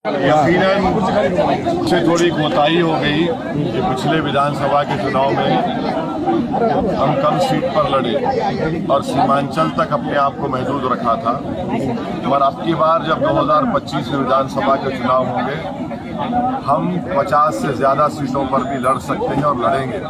यकीनन से थोड़ी कोताही हो गई कि पिछले विधानसभा के चुनाव में हम कम सीट पर लड़े और सीमांचल तक अपने आप को महदूद रखा था। और अब की बार जब 2025 में विधानसभा के चुनाव होंगे, हम 50 से ज़्यादा सीटों पर भी लड़ सकते हैं और लड़ेंगे।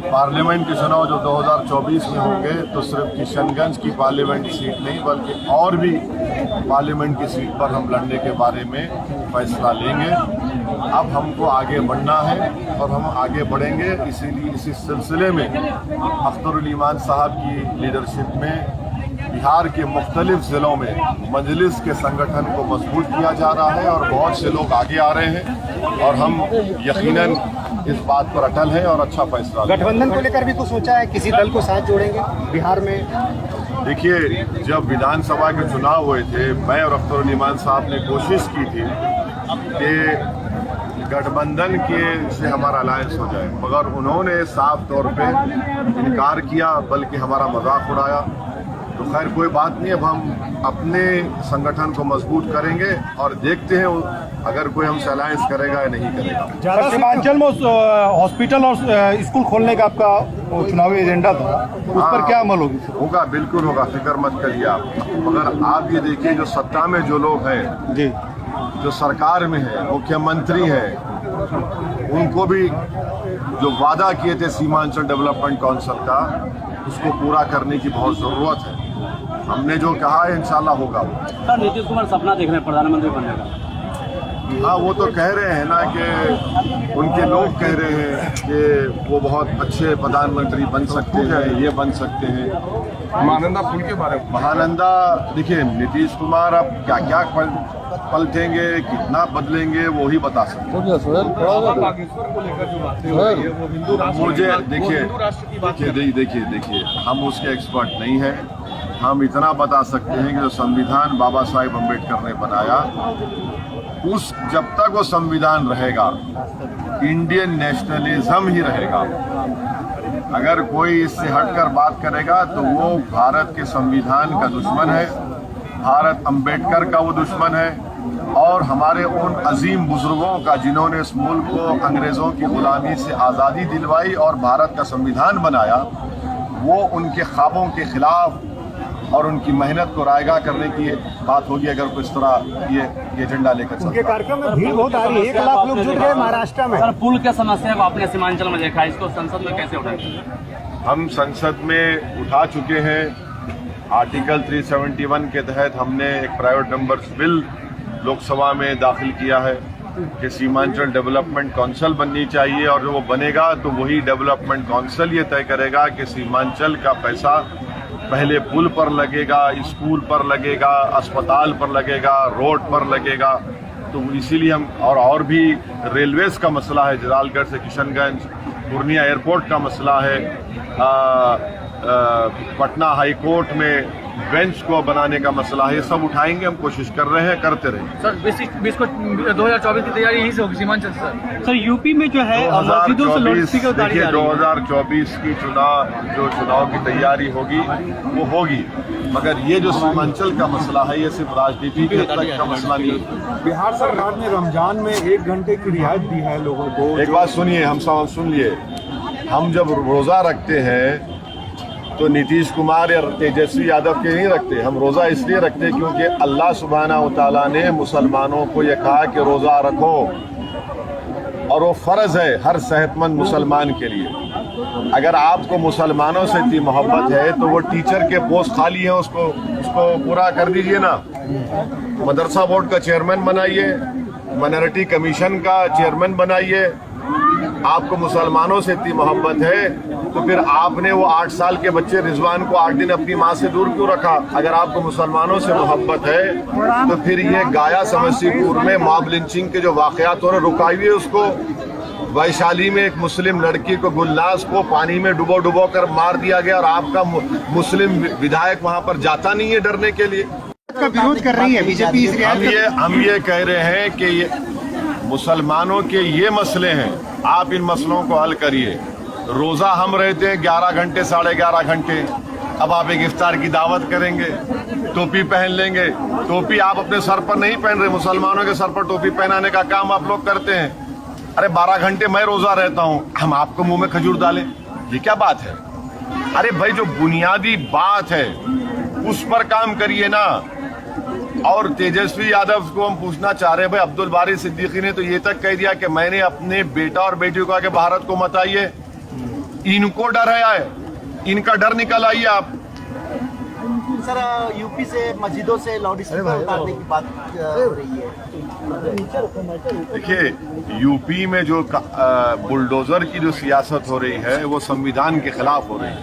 पार्लियामेंट के चुनाव जो 2024 में होंगे तो सिर्फ किशनगंज की पार्लियामेंट सीट नहीं बल्कि और भी पार्लियामेंट की सीट पर हम लड़ने के बारे में फैसला लेंगे। अब हमको आगे बढ़ना है और हम आगे बढ़ेंगे। इसीलिए इसी सिलसिले में अख्तरुल ईमान साहब की लीडरशिप में बिहार के मुख्तलिफ ज़िलों में मजलिस के संगठन को मजबूत किया जा रहा है और बहुत से लोग आगे आ रहे हैं और हम यकीनन इस बात पर अटल है और अच्छा फैसला। गठबंधन को लेकर भी कुछ सोचा है, किसी दल को साथ जोड़ेंगे बिहार में? देखिए, जब विधानसभा के चुनाव हुए थे, मैं और अख्तरुल ईमान साहब ने कोशिश की थी कि गठबंधन के से हमारा अलायंस हो जाए, मगर उन्होंने साफ तौर पे इनकार किया, बल्कि हमारा मजाक उड़ाया। तो खैर कोई बात नहीं, अब हम अपने संगठन को मजबूत करेंगे और देखते हैं अगर कोई हमसे अलायंस करेगा या नहीं करेगा। सीमांचल में हॉस्पिटल और स्कूल खोलने का आपका चुनावी एजेंडा था, उस पर क्या अमल होगी? होगा, बिल्कुल होगा, फिक्र मत करिए आप। मगर आप ये देखिए, जो सत्ता में जो लोग हैं जी, जो सरकार में है, मुख्यमंत्री है, उनको भी जो वादा किए थे सीमांचल डेवलपमेंट काउंसिल का, उसको पूरा करने की बहुत ज़रूरत है। हमने जो कहा है इंशाल्लाह होगा। सर, नीतीश कुमार सपना देख रहे हैं प्रधानमंत्री बनने का। हाँ, वो तो कह रहे हैं ना कि उनके लोग कह रहे हैं कि वो बहुत अच्छे प्रधानमंत्री बन सकते हैं, ये बन सकते हैं। महानंदा पुल के बारे में, महानंदा, देखिए नीतीश कुमार अब क्या क्या पलटेंगे, कितना बदलेंगे, वो ही बता सकते हैं। बागेश्वर को लेकर जो बातें हो रही है वो हिंदू राष्ट्र, मुझे देखिए, हम उसके एक्सपर्ट नहीं हैं। हम इतना बता सकते हैं कि जो संविधान बाबा साहेब अम्बेडकर ने बनाया, जब तक वो संविधान रहेगा, इंडियन नेशनलिज्म ही रहेगा। अगर कोई इससे हटकर बात करेगा तो वो भारत के संविधान का दुश्मन है, भारत अम्बेडकर का वो दुश्मन है और हमारे उन अजीम बुजुर्गों का जिन्होंने इस मुल्क को अंग्रेज़ों की गुलामी से आज़ादी दिलवाई और भारत का संविधान बनाया, वो उनके ख्वाबों के खिलाफ और उनकी मेहनत को रायगा करने की बात होगी अगर कोई इस तरह ये एजेंडा लेकर। उनके कार्यक्रम में भीड़ बहुत आ रही है, 1 लाख लोग जुट गए महाराष्ट्र में। सर, पुल की समस्या को आपने सीमांचल में देखा, इसको संसद में कैसे उठाएंगे? हम संसद में उठा चुके हैं। आर्टिकल 371 के तहत हमने एक प्राइवेट मेंबर्स बिल लोकसभा में दाखिल किया है कि सीमांचल डेवलपमेंट काउंसिल बननी चाहिए और जो वो बनेगा तो वही डेवलपमेंट काउंसिल ये तय करेगा कि सीमांचल का पैसा पहले पुल पर लगेगा, स्कूल पर लगेगा, अस्पताल पर लगेगा, रोड पर लगेगा। तो इसीलिए हम और भी रेलवेज का मसला है, जलालगढ़ से किशनगंज, पूर्णिया एयरपोर्ट का मसला है, पटना हाई कोर्ट में बेंच को बनाने का मसला है, ये सब उठाएंगे। हम कोशिश कर रहे हैं, करते रहेंगे। सर, 2024 की तैयारी यहीं से होगी सीमांचल से? सर, यूपी में जो है 2024 की चुनाव की तैयारी होगी वो होगी, मगर ये जो सीमांचल का मसला है ये सिर्फ राजनीति के तक का मसला नहीं है। बिहार सरकार ने रमजान में 1 घंटे की रियायत दी है लोगों को। एक बात सुनिए, हम सब सुन लिए, हम जब रोज़ा रखते हैं तो नीतीश कुमार या तेजस्वी यादव के नहीं रखते। हम रोज़ा इसलिए रखते क्योंकि अल्लाह सुब्हानहू व तआला ने मुसलमानों को यह कहा कि रोज़ा रखो और वो फ़र्ज़ है हर सेहतमंद मुसलमान के लिए। अगर आपको मुसलमानों से इतनी मोहब्बत है तो वो टीचर के पोस्ट खाली हैं, उसको पूरा कर दीजिए ना। मदरसा बोर्ड का चेयरमैन बनाइए, माइनॉरिटी कमीशन का चेयरमैन बनाइए। आपको मुसलमानों से इतनी मोहब्बत है तो फिर आपने वो 8 साल के बच्चे रिजवान को 8 दिन अपनी माँ से दूर क्यों रखा? अगर आपको मुसलमानों से मोहब्बत है तो फिर ये गाया समस्तीपुर में मॉब लिंचिंग के जो वाकयात हो रहे, रुकाइए उसको। वैशाली में एक मुस्लिम लड़की को, गुलनाज को पानी में डुबो कर मार दिया गया और आपका मुस्लिम विधायक वहाँ पर जाता नहीं है डरने के लिए। का विरोध कर रही है बीजेपी इस रियायत। हम ये कह रहे हैं कि ये मुसलमानों के ये मसले हैं, आप इन मसलों को हल करिए। रोज़ा हम रहते हैं 11 घंटे 11:30 घंटे, अब आप एक इफ्तार की दावत करेंगे टोपी पहन लेंगे। टोपी आप अपने सर पर नहीं पहन रहे, मुसलमानों के सर पर टोपी पहनाने का काम आप लोग करते हैं। अरे 12 घंटे मैं रोजा रहता हूं, हम आपको मुंह में खजूर डालें, ये क्या बात है? अरे भाई जो बुनियादी बात है उस पर काम करिए ना। और तेजस्वी यादव को हम पूछना चाह रहे हैं, भाई अब्दुल बारी सिद्दीकी ने तो ये तक कह दिया कि मैंने अपने बेटा और बेटी को कहा कि भारत को मत आइए। इनको डर है, इनका डर निकल आइए आप। सर यूपी से मस्जिदों से लाउड स्पीकर उतारने की बात हो रही है। देखिए यूपी में जो बुलडोजर की जो सियासत हो रही है वो संविधान के खिलाफ हो रही है।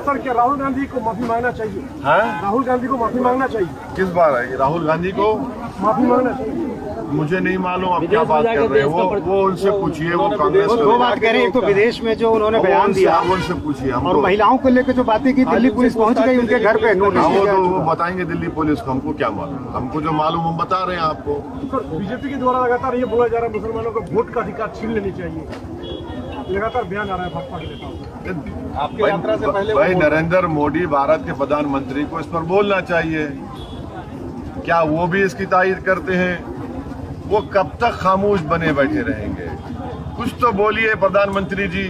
सर क्या राहुल गांधी को माफी मांगना चाहिए? हाँ? राहुल गांधी को माफी मांगना चाहिए। किस बार है राहुल गांधी को माफी मांगना चाहिए? मुझे नहीं मालूम आप क्या बात कर रहे हो, वो उनसे पूछिए। वो कांग्रेस दो बात कह रहे हैं, एक तो विदेश में जो उन्होंने बयान दिया, उनसे पूछिए। और महिलाओं को लेकर जो बातें की, दिल्ली पुलिस पहुंच गई उनके घर पे नोटिस। वो बताएंगे दिल्ली पुलिस को, हमको क्या मालूम। हमको जो मालूम हम बता रहे हैं आपको। सर बीजेपी के द्वारा लगातार ये बोला जा रहा है मुसलमानों को वोट का अधिकार छीन लेनी चाहिए, लगातार बयान आ रहा है भाजपा के नेताओं। आपकी यात्रा से पहले भाई नरेंद्र मोदी भारत के प्रधानमंत्री को इस पर बोलना चाहिए। क्या वो भी इसकी तायद करते हैं? वो कब तक खामोश बने बैठे रहेंगे? कुछ तो बोलिए प्रधानमंत्री जी।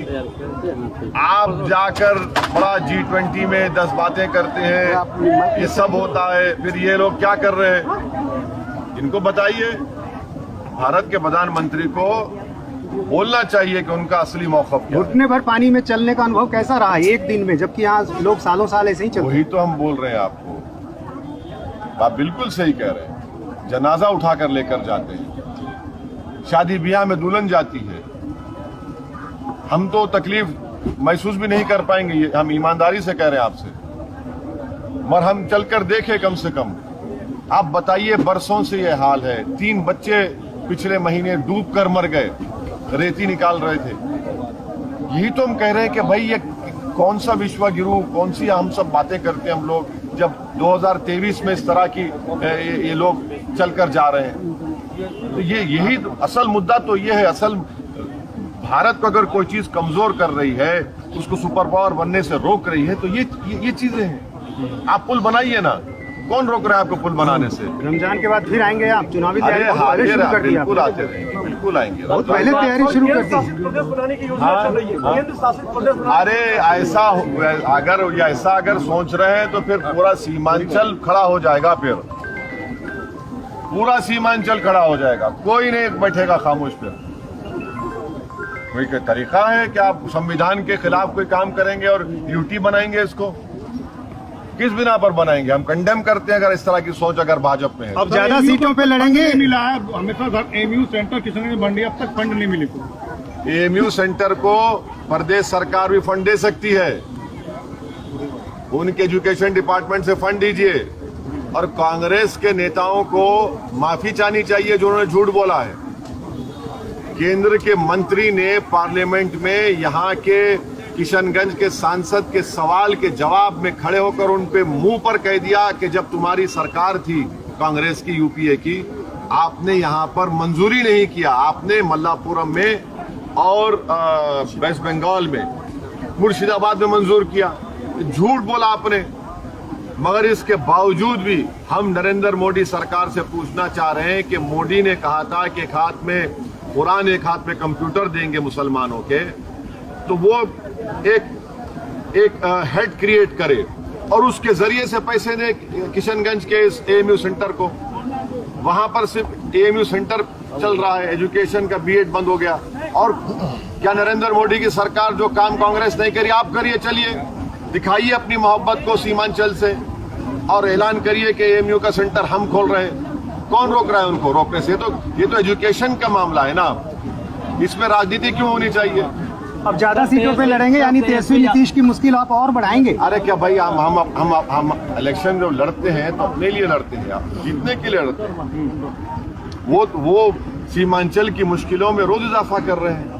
आप जाकर बड़ा G20 में 10 बातें करते हैं, ये सब होता है, फिर ये लोग क्या कर रहे हैं? इनको बताइए। भारत के प्रधानमंत्री को बोलना चाहिए कि उनका असली मौक़िफ़ क्या है। घुटने भर पानी में चलने का अनुभव कैसा रहा एक दिन में, जबकि यहाँ लोग सालों साल ऐसे ही चलते? वही तो हम बोल रहे हैं आपको, आप बिल्कुल सही कह रहे हैं। जनाजा उठाकर लेकर जाते हैं, शादी ब्याह में दुल्हन जाती है, हम तो तकलीफ महसूस भी नहीं कर पाएंगे, ये हम ईमानदारी से कह रहे हैं आपसे। मगर हम चलकर देखें कम से कम। आप बताइए, बरसों से ये हाल है। 3 बच्चे पिछले महीने डूब कर मर गए, रेती निकाल रहे थे। यही तो हम कह रहे हैं कि भाई ये कौन सा विश्व गुरु, कौन सी हम सब बातें करते हैं हम लोग, जब 2023 में इस तरह की ये लोग चलकर जा रहे हैं। तो यही असल मुद्दा तो ये है। असल भारत को अगर कोई चीज कमजोर कर रही है, उसको सुपर पावर बनने से रोक रही है, तो ये चीजें हैं। आप पुल बनाइए ना, कौन रोक रहा है आपको पुल बनाने से? रमजान के बाद फिर आएंगे आप? चुनावी तैयारी शुरू कर दी? बिल्कुल आते रहेंगे, बिल्कुल आएंगे। बहुत पहले तैयारी शुरू कर दी। प्रदेश बनाने की योजना चल रही है, केंद्र शासित प्रदेश। अरे ऐसा अगर सोच रहे हैं तो फिर पूरा सीमांचल खड़ा हो जाएगा। फिर पूरा सीमांचल खड़ा हो जाएगा, कोई नहीं बैठेगा खामोश। फिर कोई तरीका है कि आप संविधान के खिलाफ कोई काम करेंगे और यूटी बनाएंगे? इसको किस बिना पर बनाएंगे? हम कंडेम करते हैं अगर इस तरह की सोच अगर भाजपा में है। अब ज्यादा सीटों पे लड़ेंगे। मिला है हमेशा एमयू सेंटर किशनगंज मंडी, अब तक फंड नहीं मिले। एमयू सेंटर को प्रदेश सरकार भी फंड दे सकती है, उनके एजुकेशन डिपार्टमेंट से फंड दीजिए। और कांग्रेस के नेताओं को माफी चाहनी चाहिए जो उन्होंने झूठ बोला है। केंद्र के मंत्री ने पार्लियामेंट में यहाँ के किशनगंज के सांसद के सवाल के जवाब में खड़े होकर उन पे मुंह पर कह दिया कि जब तुम्हारी सरकार थी कांग्रेस की, यूपीए की, आपने यहाँ पर मंजूरी नहीं किया। आपने मल्लापुरम में और वेस्ट बंगाल में, मुर्शिदाबाद में मंजूर किया। झूठ बोला आपने। मगर इसके बावजूद भी हम नरेंद्र मोदी सरकार से पूछना चाह रहे हैं कि मोदी ने कहा था कि एक हाथ में कुरान, एक हाथ में कंप्यूटर देंगे मुसलमानों के, तो वो एक हेड क्रिएट करे और उसके जरिए से पैसे दे किशनगंज के इस एएमयू सेंटर को। वहां पर सिर्फ एएमयू सेंटर चल रहा है, एजुकेशन का बीएड बंद हो गया। और क्या नरेंद्र मोदी की सरकार जो काम कांग्रेस नहीं करी, आप करिए। चलिए दिखाइए अपनी मोहब्बत को सीमांचल से और ऐलान करिए कि एएमयू का सेंटर हम खोल रहे हैं। कौन रोक रहा है उनको रोकने से? ये तो एजुकेशन का मामला है ना, इसमें राजनीति क्यों होनी चाहिए? अब ज्यादा सीटों पे लड़ेंगे, यानी तेजस्वी नीतीश की मुश्किल आप और बढ़ाएंगे? अरे क्या भाई, हम इलेक्शन जब लड़ते हैं तो अपने लिए लड़ते हैं, आप जीतने के लिए लड़ते हैं। वो सीमांचल की मुश्किलों में रोज इजाफा कर रहे हैं,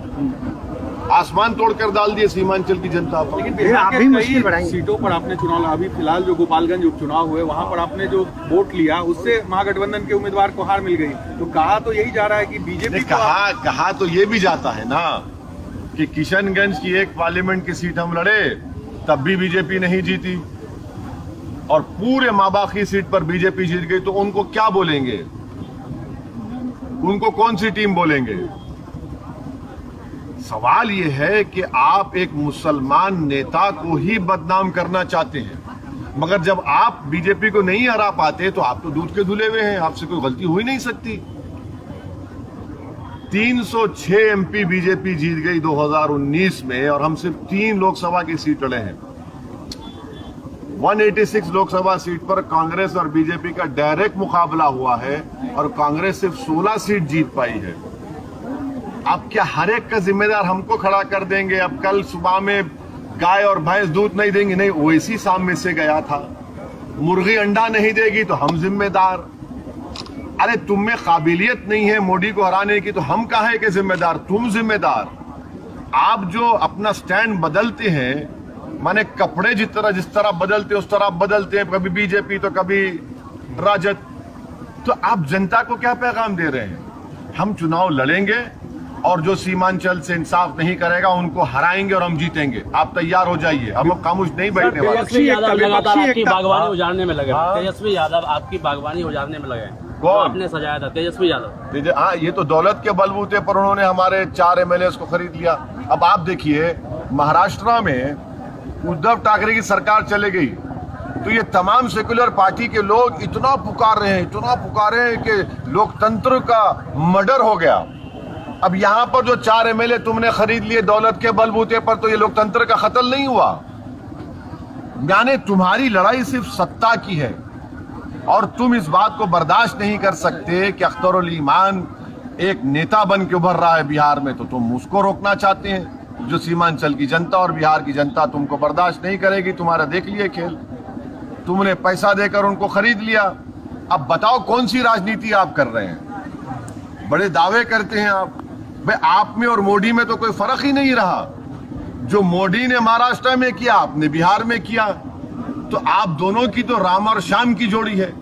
आसमान तोड़कर डाल दिए सीमांचल की जनता पर। लेकिन आप भी मुश्किल बढ़ाएंगे। सीटों पर आपने चुनाव, अभी फिलहाल जो गोपालगंज उपचुनाव हुए वहां पर आपने जो वोट लिया उससे महागठबंधन के उम्मीदवार को हार मिल गई। तो कहा तो यही जा रहा है कि बीजेपी कहा तो ये भी जाता है ना कि किशनगंज की एक पार्लियामेंट की सीट हम लड़े तब भी बीजेपी नहीं जीती, और पूरे माबाकी सीट पर बीजेपी जीत गई तो उनको क्या बोलेंगे? उनको कौन सी टीम बोलेंगे? सवाल यह है कि आप एक मुसलमान नेता को ही बदनाम करना चाहते हैं, मगर जब आप बीजेपी को नहीं हरा पाते तो आप तो दूध के धुले हुए हैं, आपसे कोई गलती हो ही नहीं सकती। 306 एमपी बीजेपी जीत गई 2019 में और हम सिर्फ 3 लोकसभा की सीट लड़े हैं। 186 लोकसभा सीट पर कांग्रेस और बीजेपी का डायरेक्ट मुकाबला हुआ है और कांग्रेस सिर्फ 16 सीट जीत पाई है। अब क्या हर एक का जिम्मेदार हमको खड़ा कर देंगे? अब कल सुबह में गाय और भैंस दूध नहीं देंगी, नहीं ओवैसी सामने से गया था। मुर्गी अंडा नहीं देगी तो हम जिम्मेदार। अरे तुम में काबिलियत नहीं है मोदी को हराने की तो हम काहे के जिम्मेदार? तुम जिम्मेदार। आप जो अपना स्टैंड बदलते हैं, माने कपड़े जिस तरह बदलते उस तरह बदलते हैं, कभी बीजेपी तो कभी राजद, तो आप जनता को क्या पैगाम दे रहे हैं? हम चुनाव लड़ेंगे और जो सीमांचल से इंसाफ नहीं करेगा उनको हराएंगे और हम जीतेंगे। आप तैयार हो जाइए, हम लोग खामोश नहीं बैठने वाले। तेजस्वी यादव लगातार आपकी बागवानी उजाड़ने में लगे। तेजस्वी यादव आपकी बागवानी उजाड़ने में लगे। कौन? आपने सजाया था तेजस्वी यादव। हाँ, ये तो दौलत के बलबूते पर उन्होंने हमारे 4 एमएलए को खरीद लिया। अब आप देखिए, महाराष्ट्र में उद्धव ठाकरे की सरकार चले गई तो ये तमाम सेक्युलर पार्टी के लोग इतना पुकार रहे हैं कि लोकतंत्र का मर्डर हो गया। अब यहां पर जो 4 एमएलए तुमने खरीद लिए दौलत के बलबूते पर, तो ये लोकतंत्र का कत्ल नहीं हुआ? यानी तुम्हारी लड़ाई सिर्फ सत्ता की है और तुम इस बात को बर्दाश्त नहीं कर सकते कि अख्तरुल ईमान एक नेता बन के उभर रहा है बिहार में, तो तुम उसको रोकना चाहते हैं। जो सीमांचल की जनता और बिहार की जनता तुमको बर्दाश्त नहीं करेगी। तुम्हारा देख लिए खेल, तुमने पैसा देकर उनको खरीद लिया। अब बताओ कौन सी राजनीति आप कर रहे हैं? बड़े दावे करते हैं आप, भाई आप में और मोदी में तो कोई फर्क ही नहीं रहा। जो मोदी ने महाराष्ट्र में किया आपने बिहार में किया, तो आप दोनों की तो राम और श्याम की जोड़ी है।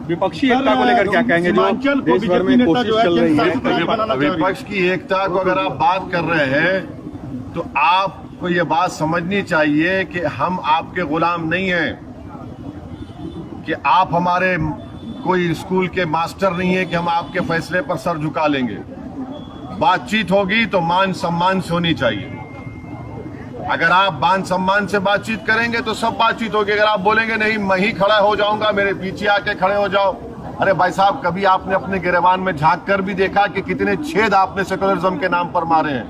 विपक्षी एकता को लेकर क्या कहेंगे जो देश भर में कोशिश चल रही है? विपक्ष की एकता को अगर आप बात कर रहे हैं तो आपको ये बात समझनी चाहिए कि हम आपके गुलाम नहीं हैं, कि आप हमारे कोई स्कूल के मास्टर नहीं है कि हम आपके फैसले पर सर झुका लेंगे। बातचीत होगी तो मान सम्मान से होनी चाहिए। अगर आप मान सम्मान से बातचीत करेंगे तो सब बातचीत होगी। अगर आप बोलेंगे नहीं मैं ही खड़ा हो जाऊंगा, मेरे पीछे आके खड़े हो जाओ, अरे भाई साहब कभी आपने अपने गिरेबान में झांक कर भी देखा कि कितने छेद आपने सेकुलरिज्म के नाम पर मारे हैं?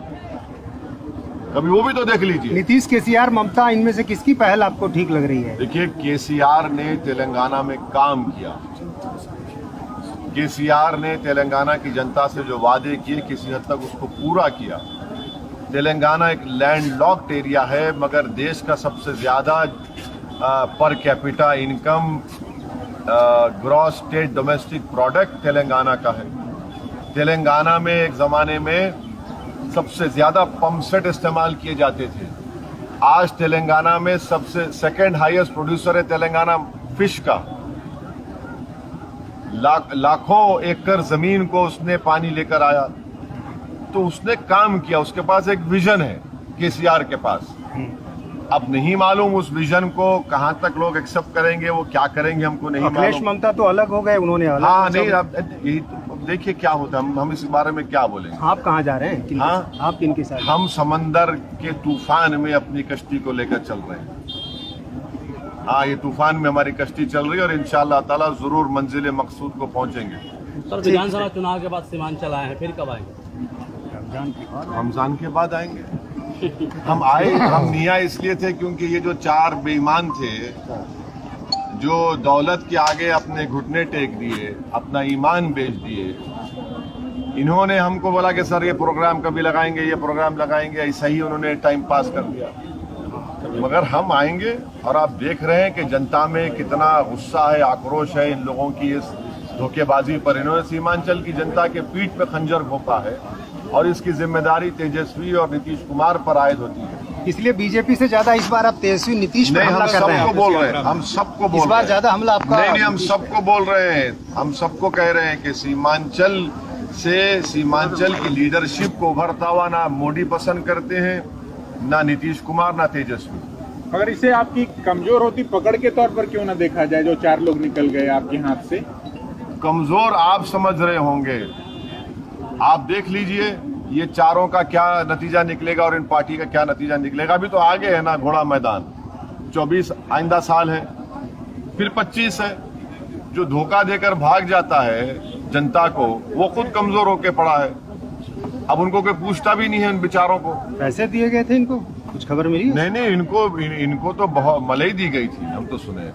कभी वो भी तो देख लीजिए। नीतीश, केसीआर, ममता, इनमें से किसकी पहल आपको ठीक लग रही है? देखिए, केसीआर ने तेलंगाना में काम किया। केसीआर ने तेलंगाना की जनता से जो वादे किए किसी हद तक उसको पूरा किया। तेलंगाना एक लैंडलॉक्ड एरिया है, मगर देश का सबसे ज्यादा per capita income gross state domestic product Telangana का है। तेलंगाना में एक जमाने में सबसे ज्यादा पंप सेट इस्तेमाल किए जाते थे। आज तेलंगाना में सबसे सेकंड हाईएस्ट प्रोड्यूसर है तेलंगाना फिश का। लाखों एकड़ जमीन को उसने पानी लेकर आया, तो उसने काम किया। उसके पास एक विजन है केसीआर के पास। अब नहीं मालूम उस विजन को कहां तक लोग एक्सेप्ट करेंगे, वो क्या करेंगे हमको नहीं अखिलेश मालूम। ममता तो अलग हो गए, उन्होंने अलग। हाँ नहीं, अब देखिए क्या होता है, हम इस बारे में क्या बोलेंगे। आप कहाँ जा रहे हैं? हाँ? आप किनके साथ? हम समंदर के तूफान में अपनी कश्ती को लेकर चल रहे हैं। हाँ, ये तूफान में हमारी कश्ती चल रही है और इंशाअल्लाह ताला जरूर मंजिल मकसूद को पहुंचेंगे। सर, विधानसभा चुनाव के बाद सीमांचल आए हैं, फिर कब आएंगे? रमजान के बाद आएंगे। हम आए, हम निया इसलिए थे क्योंकि ये जो 4 बेईमान थे जो दौलत के आगे अपने घुटने टेक दिए, अपना ईमान बेच दिए, इन्होंने हमको बोला कि सर ये प्रोग्राम कभी लगाएंगे, ये प्रोग्राम लगाएंगे, ऐसा ही उन्होंने टाइम पास कर दिया। मगर हम आएंगे और आप देख रहे हैं कि जनता में कितना गुस्सा है, आक्रोश है इन लोगों की इस धोखेबाजी पर। इन्होंने सीमांचल की जनता के पीठ पे खंजर घोंपा है और इसकी जिम्मेदारी तेजस्वी और नीतीश कुमार पर आयद होती है। इसलिए बीजेपी से ज्यादा इस बार आप तेजस्वी नीतीश पर नहीं, हमला हम कर रहे सबको हैं। बोल रहे हैं, हम सबको बोल इस रहे बार हैं। ज्यादा हमला आपका नहीं, हम सबको बोल रहे हैं, हम सबको कह रहे हैं कि सीमांचल से सीमांचल की लीडरशिप को उभरता हुआ ना मोदी पसंद करते हैं, ना नीतीश कुमार, ना तेजस्वी। अगर इसे आपकी कमजोर होती पकड़ के तौर पर क्यों ना देखा जाए, जो 4 लोग निकल गए आपके हाथ से? कमजोर आप समझ रहे होंगे, आप देख लीजिए ये चारों का क्या नतीजा निकलेगा और इन पार्टी का क्या नतीजा निकलेगा। अभी तो आगे है ना घोड़ा मैदान, 24 आइंदा साल है, फिर 25 है। जो धोखा देकर भाग जाता है जनता को, वो खुद कमजोर होके पड़ा है। अब उनको कोई पूछता भी नहीं है इन बेचारों को। पैसे दिए गए थे इनको, कुछ खबर मिली? नहीं, इनको तो बहुत मलाई दी गई थी, हम तो सुने,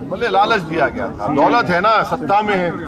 भले लालच दिया गया था। दौलत है ना, सत्ता में है।